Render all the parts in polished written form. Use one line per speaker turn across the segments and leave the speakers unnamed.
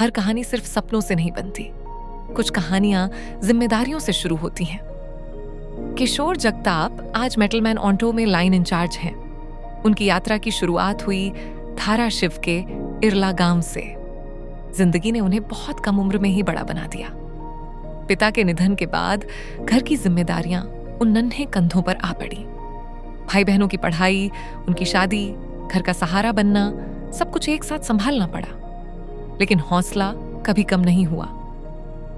हर कहानी सिर्फ सपनों से नहीं बनती। कुछ कहानियां जिम्मेदारियों से शुरू होती हैं। किशोर जगताप आज मेटलमैन ऑटो में लाइन इंचार्ज हैं। उनकी यात्रा की शुरुआत हुई धाराशिव के इरला गांव से। जिंदगी ने उन्हें बहुत कम उम्र में ही बड़ा बना दिया। पिता के निधन के बाद घर की जिम्मेदारियां उन नन्हे कंधों पर आ पड़ी। भाई बहनों की पढ़ाई, उनकी शादी, घर का सहारा बनना, सब कुछ एक साथ संभालना पड़ा। लेकिन हौसला कभी कम नहीं हुआ।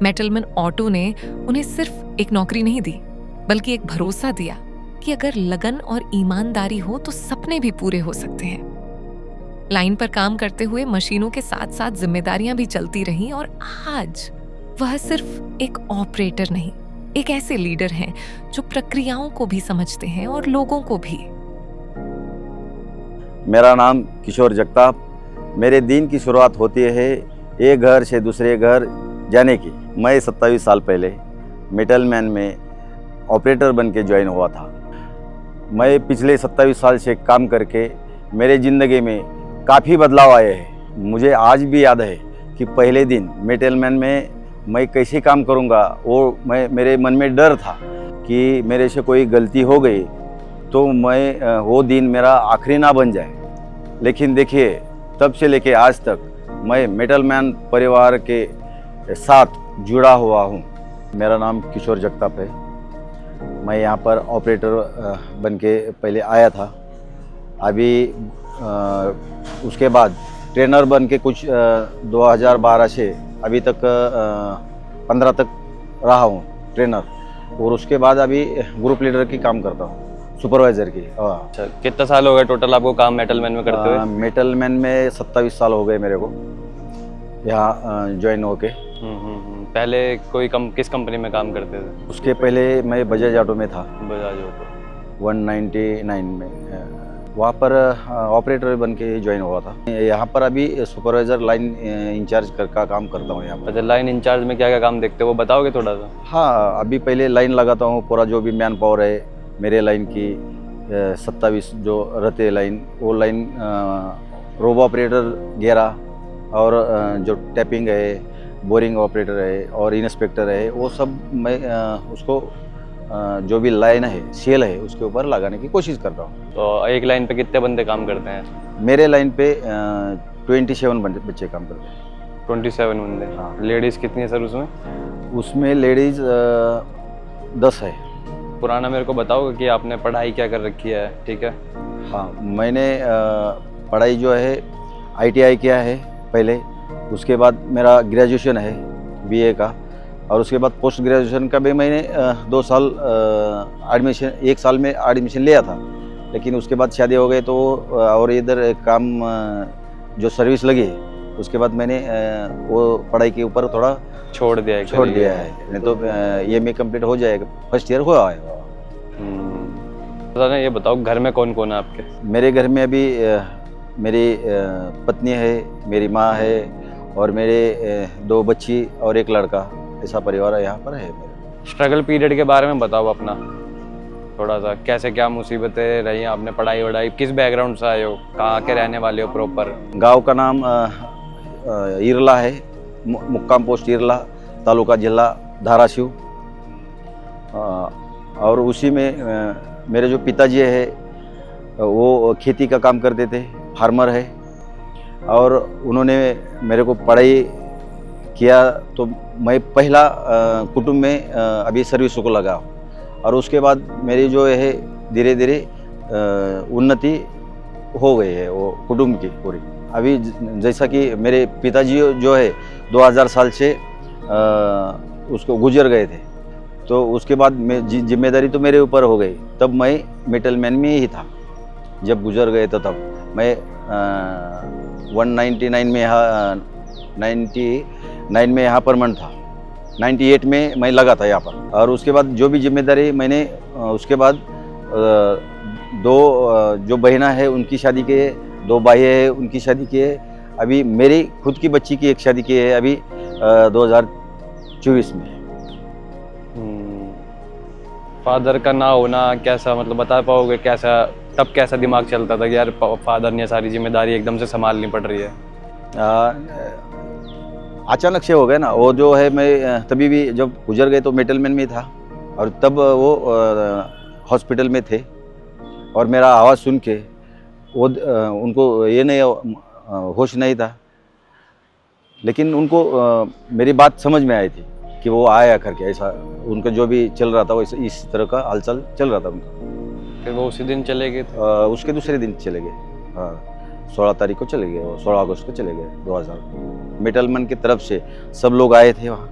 मेटलमैन ऑटो ने उन्हें सिर्फ एक नौकरी नहीं दी, बल्कि एक भरोसा दिया कि अगर लगन और ईमानदारी हो तो सपने भी पूरे हो सकते हैं। लाइन पर काम करते हुए मशीनों के साथ साथ जिम्मेदारियां भी चलती रहीं और आज वह सिर्फ एक ऑपरेटर नहीं, एक ऐसे लीडर हैं जो प्रक्रियाओं को भी समझते हैं और लोगों को भी।
मेरा नाम किशोर जगताप। मेरे दिन की शुरुआत होती है एक घर से दूसरे घर जाने की। मैं 27 साल पहले मेटलमैन में ऑपरेटर बन के ज्वाइन हुआ था। मैं पिछले 27 साल से काम करके मेरे ज़िंदगी में काफ़ी बदलाव आए हैं। मुझे आज भी याद है कि पहले दिन मेटलमैन में मैं कैसे काम करूंगा, वो मेरे मन में डर था कि मेरे से कोई गलती हो गई तो मैं वो दिन मेरा आखिरी ना बन जाए। लेकिन देखिए, तब से लेके आज तक मैं मेटलमैन परिवार के साथ जुड़ा हुआ हूँ। मेरा नाम किशोर जगताप है। मैं यहाँ पर ऑपरेटर बन के पहले आया था। अभी उसके बाद ट्रेनर बन के कुछ 2012 से अभी तक 15 तक रहा हूँ ट्रेनर, और उसके बाद अभी ग्रुप लीडर की काम करता हूँ, सुपरवाइज़र की।
अच्छा, कितना साल हो गए टोटल आपको काम मेटलमैन में करते हुए?
मेटलमैन में 27 साल हो गए मेरे को यहाँ ज्वाइन होके।
पहले किस कंपनी में काम करते थे?
उसके पहले मैं बजाज ऑटो में था।
बजाज ऑटो
199 में वहाँ पर ऑपरेटर बन के ज्वाइन हुआ था। यहाँ पर अभी सुपरवाइज़र लाइन इंचार्ज का काम करता हूँ यहाँ पर।
अच्छा, लाइन इंचार्ज में क्या क्या काम देखते हो वो बताओगे थोड़ा सा? हाँ,
अभी पहले लाइन लगाता हूँ। पूरा जो भी मैन पावर है मेरे लाइन की 27 जो रहते लाइन, वो लाइन रोबो ऑपरेटर 11 और जो टैपिंग है, बोरिंग ऑपरेटर है और इंस्पेक्टर है, वो सब मैं उसको जो भी लाइन है, सेल है, उसके ऊपर लगाने की कोशिश करता हूँ।
तो एक लाइन पे कितने बंदे काम करते हैं?
मेरे लाइन पे 27 बच्चे काम करते हैं।
27 बंदे?
हाँ।
लेडीज़ कितनी है सर उसमें?
उसमें लेडीज़ 10 है।
पुराना मेरे को बताओगे कि आपने पढ़ाई क्या कर रखी है? ठीक है।
हाँ, मैंने पढ़ाई जो है ITI किया है पहले। उसके बाद मेरा ग्रेजुएशन है BA का, और उसके बाद पोस्ट ग्रेजुएशन का भी मैंने 2 साल एडमिशन, 1 साल में एडमिशन लिया था। लेकिन उसके बाद शादी हो गई तो और इधर काम जो सर्विस लगी, उसके बाद मैंने वो पढ़ाई के ऊपर थोड़ा छोड़ दिया है। नहीं तो EMA कंप्लीट हो जाएगा, फर्स्ट ईयर हुआ है।
ये बताओ, घर में कौन कौन है आपके? मेरे
घर में अभी मेरी पत्नी है, मेरी माँ है और मेरे 2 बच्ची और 1 लड़का। ऐसा परिवार यहाँ पर है मेरा।
स्ट्रगल पीरियड के बारे में बताओ अपना थोड़ा सा, कैसे क्या मुसीबतें रही हैं? आपने पढ़ाई वढ़ाई किस बैकग्राउंड से आए हो, कहाँ के रहने वाले हो प्रॉपर?
गांव का नाम इरला है, मुक्काम पोस्ट इरला, तालुका जिला धाराशिव। और उसी में मेरे जो पिताजी है वो खेती का काम करते थे, फार्मर है। और उन्होंने मेरे को पढ़ाई किया तो मैं पहला कुटुंब में अभी सर्विस को लगा, और उसके बाद मेरी जो है धीरे धीरे उन्नति हो गई है वो कुटुंब की पूरी। अभी जैसा कि मेरे पिताजी जो है 2000 साल से उसको गुजर गए थे, तो उसके बाद जिम्मेदारी तो मेरे ऊपर हो गई। तब मैं मेटलमैन में ही था जब गुजर गए, तो तब मैं 199 में 99 में यहाँ परमानेंट था। 98 में मैं लगा था यहाँ पर। और उसके बाद जो भी जिम्मेदारी मैंने उसके बाद 2 जो बहना है उनकी शादी किए, 2 भाई है उनकी शादी किए। अभी मेरी खुद की बच्ची की एक शादी की है अभी 2024 में।
फादर का ना होना कैसा, मतलब बता पाओगे कैसा, तब कैसा दिमाग चलता था कि यार फादर ने सारी जिम्मेदारी एकदम से संभालनी पड़ रही है?
अचानक से हो गया ना। वो जो है मैं तभी भी जब गुजर गए तो मेटलमैन में था, और तब वो हॉस्पिटल में थे, और मेरा आवाज़ सुन के वो उनको ये नहीं होश नहीं था, लेकिन उनको मेरी बात समझ में आई थी कि वो आया करके, ऐसा उनका जो भी चल रहा था वो इस तरह का हालचाल चल रहा था उनका।
फिर वो उसी दिन चले गए थे?
उसके दूसरे दिन चले गए। हाँ, 16 तारीख को चले गए, वो 16 अगस्त को चले गए 2000। मेटलमैन की तरफ से सब लोग आए थे वहाँ,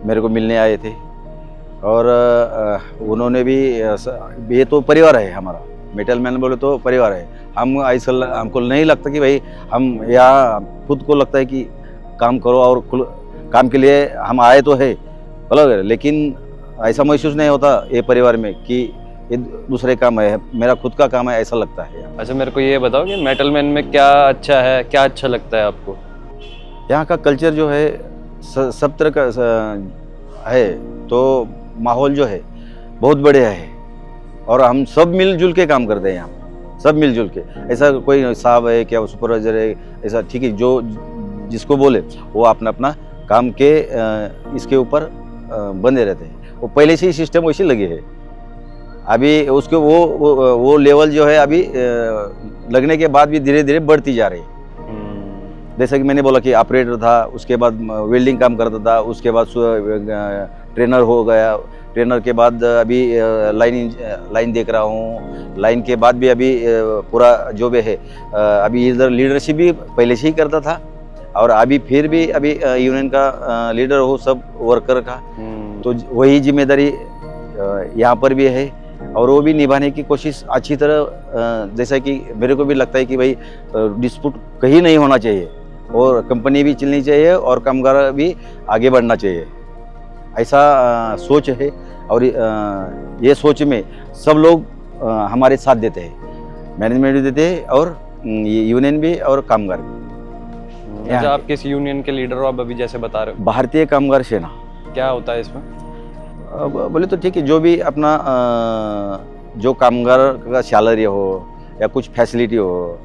मेरे को मिलने आए थे, और उन्होंने भी ये तो परिवार है हमारा, मेटलमैन बोले तो परिवार है। हम ऐसा हमको नहीं लगता कि भाई हम यहाँ, खुद को लगता है कि काम करो और काम के लिए हम आए तो है अलग, लेकिन ऐसा महसूस नहीं होता ये परिवार में कि ये दूसरे काम है, मेरा खुद का काम है, ऐसा लगता है।
अच्छा, मेरे को ये बताओ कि मेटलमैन में क्या अच्छा है, क्या अच्छा लगता है आपको?
यहाँ का कल्चर जो है सब तरह का है, तो माहौल जो है बहुत बढ़िया है, और हम सब मिलजुल के काम करते हैं यहाँ, सब मिलजुल के। ऐसा कोई साहब है क्या, सुपरवाइजर है, ऐसा ठीक है, जो जिसको बोले वो अपना अपना काम के इसके ऊपर बंधे रहते हैं। वो पहले से ही सिस्टम वैसे लगे है। अभी उसके वो लेवल जो है अभी लगने के बाद भी धीरे धीरे बढ़ती जा रही है। जैसा कि मैंने बोला कि ऑपरेटर था, उसके बाद वेल्डिंग काम करता था, उसके बाद ट्रेनर हो गया, ट्रेनर के बाद अभी लाइन देख रहा हूँ, लाइन के बाद भी अभी पूरा जो भी है, अभी इधर लीडरशिप भी पहले से ही करता था, और अभी फिर भी अभी यूनियन का लीडर हो, सब वर्कर का, तो वही जिम्मेदारी यहाँ पर भी है, और वो भी निभाने की कोशिश अच्छी तरह। जैसा कि मेरे को भी लगता है कि भाई डिस्प्यूट कहीं नहीं होना चाहिए, और कंपनी भी चलनी चाहिए, और कामगार भी आगे बढ़ना चाहिए, ऐसा सोच है। और ये सोच में सब लोग हमारे साथ देते हैं, मैनेजमेंट भी देते हैं, और यूनियन भी और कामगार भी।
अच्छा, आप किस यूनियन के लीडर हो आप अभी जैसे बता रहे हो?
भारतीय कामगार सेना।
क्या होता है इसमें?
बोले तो ठीक है, जो भी अपना जो कामगार का सैलरी हो या कुछ फैसिलिटी हो,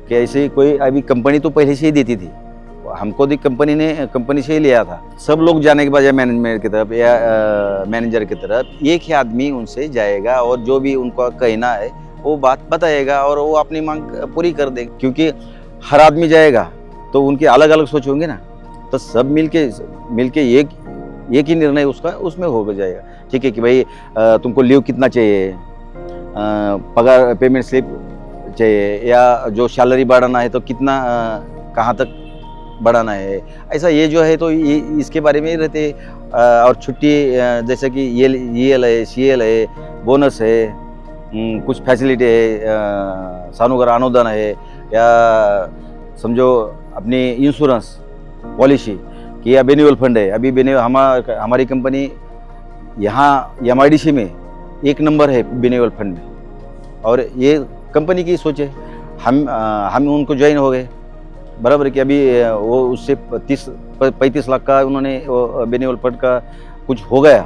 कि ऐसे कोई अभी कंपनी तो पहले से ही देती थी, हमको भी कंपनी से ही लिया था। सब लोग जाने के बाद मैनेजमेंट की तरफ या मैनेजर की तरफ एक ही आदमी उनसे जाएगा, और जो भी उनको कहना है वो बात बताएगा, और वो अपनी मांग पूरी कर देगा। क्योंकि हर आदमी जाएगा तो उनके अलग अलग सोच होंगे ना, तो सब मिलके एक ही निर्णय उसका उसमें हो जाएगा। ठीक है कि भाई तुमको लीव कितना चाहिए, पगार पेमेंट स्लिप चाहिए, या जो सैलरी बढ़ाना है तो कितना कहाँ तक बढ़ाना है, ऐसा ये जो है तो ये इसके बारे में ही रहते। और छुट्टी जैसे कि EL है, CL है, बोनस है, कुछ फैसिलिटी है, सानुग्रह अनुदान है, या समझो अपनी इंश्योरेंस पॉलिसी कि या बेन्युअल फंड है। अभी हमारी कंपनी यहाँ MIDC में 1 नंबर है बेन्युअल फंड में, और ये कंपनी की सोच है। हम उनको ज्वाइन हो गए, बराबर कि अभी वो उससे 35 लाख का उन्होंने बेन्युअल फंड का कुछ हो गया,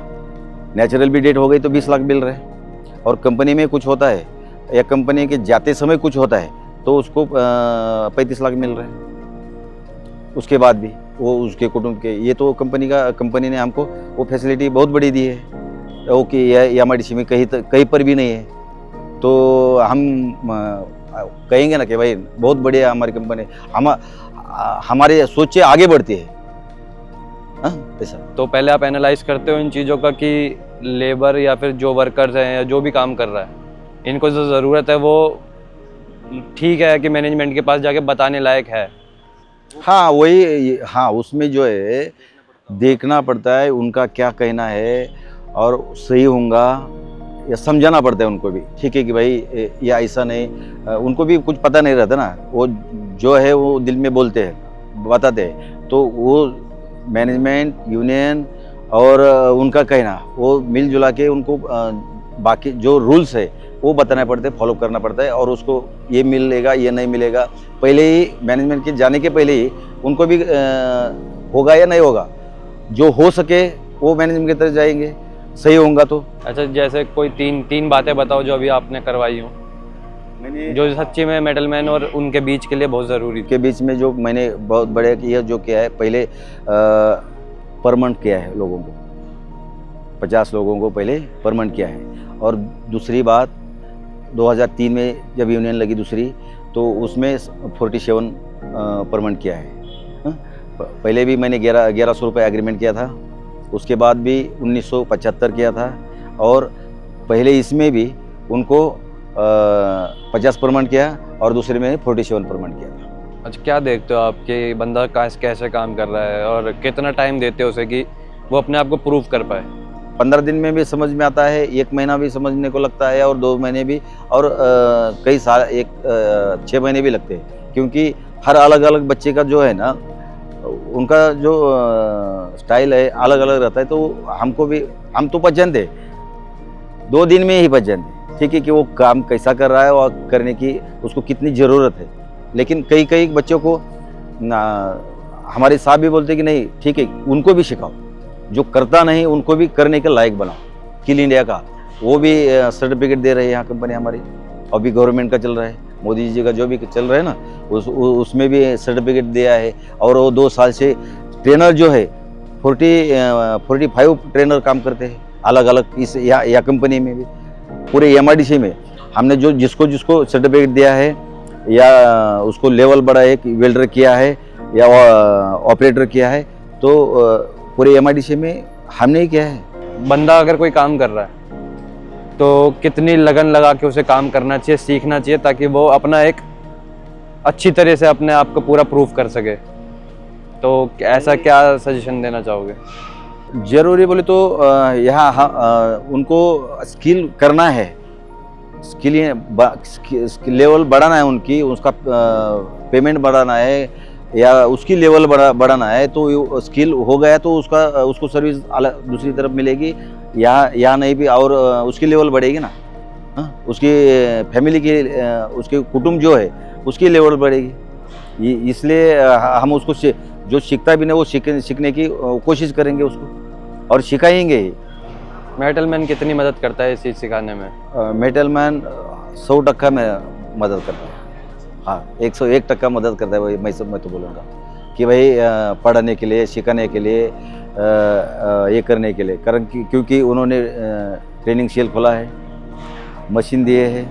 नेचुरल भी डेट हो गई तो 20 लाख मिल रहे हैं, और कंपनी में कुछ होता है या कंपनी के जाते समय कुछ होता है तो उसको 35 लाख मिल रहे हैं। उसके बाद भी वो उसके कुटुंब के, ये तो कंपनी ने हमको वो फैसिलिटी बहुत बड़ी दी है, वो कि MIDC में कहीं पर भी नहीं है। तो हम कहेंगे ना कि भाई बहुत बढ़िया हमारी कंपनी, हमारे सोच से आगे बढ़ती है। ऐसा
तो पहले आप एनालाइज करते हो इन चीज़ों का कि लेबर या फिर जो वर्कर्स हैं या जो भी काम कर रहा है, इनको जो ज़रूरत है वो ठीक है कि मैनेजमेंट के पास जाके बताने लायक है?
हाँ वही, हाँ उसमें जो है देखना पड़ता है उनका क्या कहना है, और सही होगा या समझाना पड़ता है उनको भी। ठीक है कि भाई या ऐसा नहीं, उनको भी कुछ पता नहीं रहता ना, वो जो है वो दिल में बोलते हैं, बताते हैं, तो वो मैनेजमेंट, यूनियन और उनका कहना वो मिलजुला के उनको बाकी जो रूल्स है वो बताना पड़ता है, फॉलो करना पड़ता है, और उसको ये मिलेगा ये नहीं मिलेगा पहले ही मैनेजमेंट के जाने के पहले ही उनको भी होगा या नहीं होगा, जो हो सके वो मैनेजमेंट की तरफ जाएंगे, सही होगा तो।
अच्छा, जैसे कोई तीन बातें बताओ जो अभी आपने करवाई हो।
मैंने
जो सच्ची में मेटल मैन और उनके बीच के लिए बहुत ज़रूरी थी।
के बीच में जो मैंने बहुत बड़े किया जो किया है, पहले परमानेंट किया है लोगों को, 50 लोगों को पहले परमानेंट किया है। और दूसरी बात 2003 में जब यूनियन लगी दूसरी, तो उसमें 47 परमानेंट किया है। पहले भी मैंने 1100 रुपये एग्रीमेंट किया था, उसके बाद भी 1975 किया था, और पहले इसमें भी उनको 50 परमानेंट किया और दूसरे में 47 परमानेंट किया था।
अच्छा, क्या देखते हो आप कि बंदा कैसे काम कर रहा है और कितना टाइम देते हो उसे कि वो अपने आप को प्रूव कर पाए?
15 दिन में भी समझ में आता है, 1 महीना भी समझने को लगता है, और 2 महीने भी, और कई साल 6 महीने भी लगते हैं, क्योंकि हर अलग अलग बच्चे का जो है ना, उनका जो स्टाइल है अलग अलग रहता है। तो हम तो पहचानते 2 दिन में ही पहचानते, ठीक है, कि वो काम कैसा कर रहा है और करने की उसको कितनी ज़रूरत है। लेकिन कई बच्चों को हमारे साहब भी बोलते कि नहीं ठीक है, उनको भी सिखाओ, जो करता नहीं उनको भी करने के लायक बनाओ। किल इंडिया का वो भी सर्टिफिकेट दे रहे हैं यहाँ कंपनी हमारी, अभी गवर्नमेंट का चल रहा है, मोदी जी का जो भी चल रहा है ना, उसमें भी सर्टिफिकेट दिया है। और वो 2 साल से ट्रेनर जो है 45 ट्रेनर काम करते हैं अलग अलग इस या कंपनी में भी। पूरे MIDC में हमने जो जिसको सर्टिफिकेट दिया है, या उसको लेवल बढ़ा है, वेल्डर किया है या ऑपरेटर किया है, तो पूरे MIDC में हमने ही किया है।
बंदा अगर कोई काम कर रहा है तो कितनी लगन लगा के उसे काम करना चाहिए, सीखना चाहिए, ताकि वो अपना एक अच्छी तरह से अपने आप को पूरा प्रूफ कर सके? तो ऐसा क्या सजेशन देना चाहोगे?
जरूरी बोले तो यहाँ उनको स्किल करना है, स्किल लेवल बढ़ाना है उनकी, उसका पेमेंट बढ़ाना है, या उसकी लेवल बढ़ाना है। तो स्किल हो गया तो उसको सर्विस दूसरी तरफ मिलेगी, यहाँ नहीं भी, और उसकी लेवल बढ़ेगी ना, उसकी फैमिली की, उसके कुटुंब जो है उसकी लेवल बढ़ेगी। इसलिए हम उसको जो सीखता भी नहीं वो सीखने की कोशिश करेंगे उसको, और सिखाएंगे ही।
मेटल मैन कितनी मदद करता है इस चीज़ सिखाने में?
मेटल मैन 100% में मदद करता है, हाँ 101% मदद करता है। वही मैं तो बोलूँगा कि भाई पढ़ाने के लिए, सिखाने के लिए, ये करने के लिए, कारण क्योंकि उन्होंने ट्रेनिंग सेल खोला है, मशीन दिए है,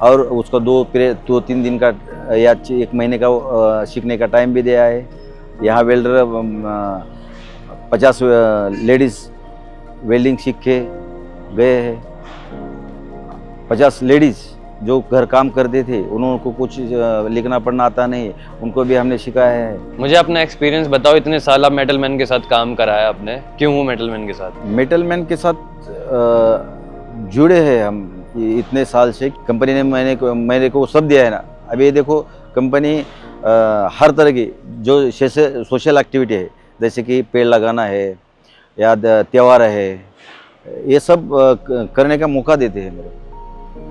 और उसको 2-3 दिन का या 1 महीने का सीखने का टाइम भी दिया है। यहाँ वेल्डर 50 लेडीज़ वेल्डिंग सीख के गए हैं। 50 लेडीज़ जो घर काम करते थे, उनको कुछ लिखना पढ़ना आता नहीं, उनको भी हमने सिखाया है।
मुझे अपना एक्सपीरियंस बताओ, इतने साल आप मेटल मैन के साथ काम कराया आपने, क्यों हूँ मेटल मैन के साथ?
मेटल मैन के साथ जुड़े हैं हम इतने साल से। कंपनी ने मैंने को सब दिया है ना। अभी देखो कंपनी हर तरह की जो सोशल एक्टिविटी है, जैसे कि पेड़ लगाना है या त्यौहार है, ये सब करने का मौका देते हैं मेरे।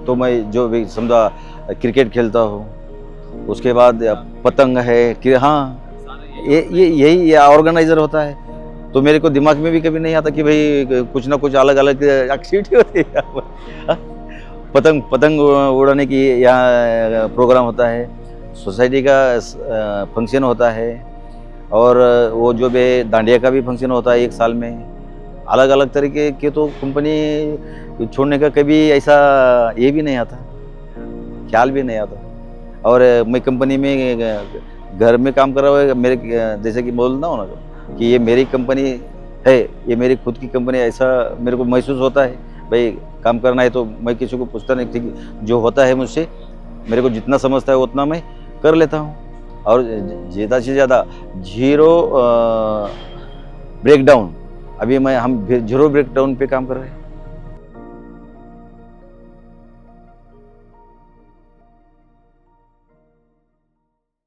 तो मैं जो भी समझा क्रिकेट खेलता हूँ, उसके बाद पतंग है कि हाँ यही ऑर्गेनाइजर होता है। तो मेरे को दिमाग में भी कभी नहीं आता कि भाई कुछ ना कुछ अलग अलग एक्टिविटी होती है। पतंग उड़ाने की यहाँ प्रोग्राम होता है, सोसाइटी का फंक्शन होता है, और वो जो भी डांडिया का भी फंक्शन होता है 1 साल में। अलग अलग तरीके के तो कंपनी छोड़ने का कभी ऐसा ये भी नहीं आता, ख्याल भी नहीं आता। और मैं कंपनी में घर में काम कर रहा हूँ, मेरे जैसे कि बोलता हूँ ना कि ये मेरी कंपनी है, ये मेरी खुद की कंपनी, ऐसा मेरे को महसूस होता है। भाई काम करना है तो मैं किसी को पूछता नहीं, ठीक जो होता है मुझसे, मेरे को जितना समझता है उतना मैं कर लेता हूँ। और ज़्यादा से ज़्यादा 0 ब्रेकडाउन, अभी हम 0 ब्रेकडाउन पे काम कर रहे हैं।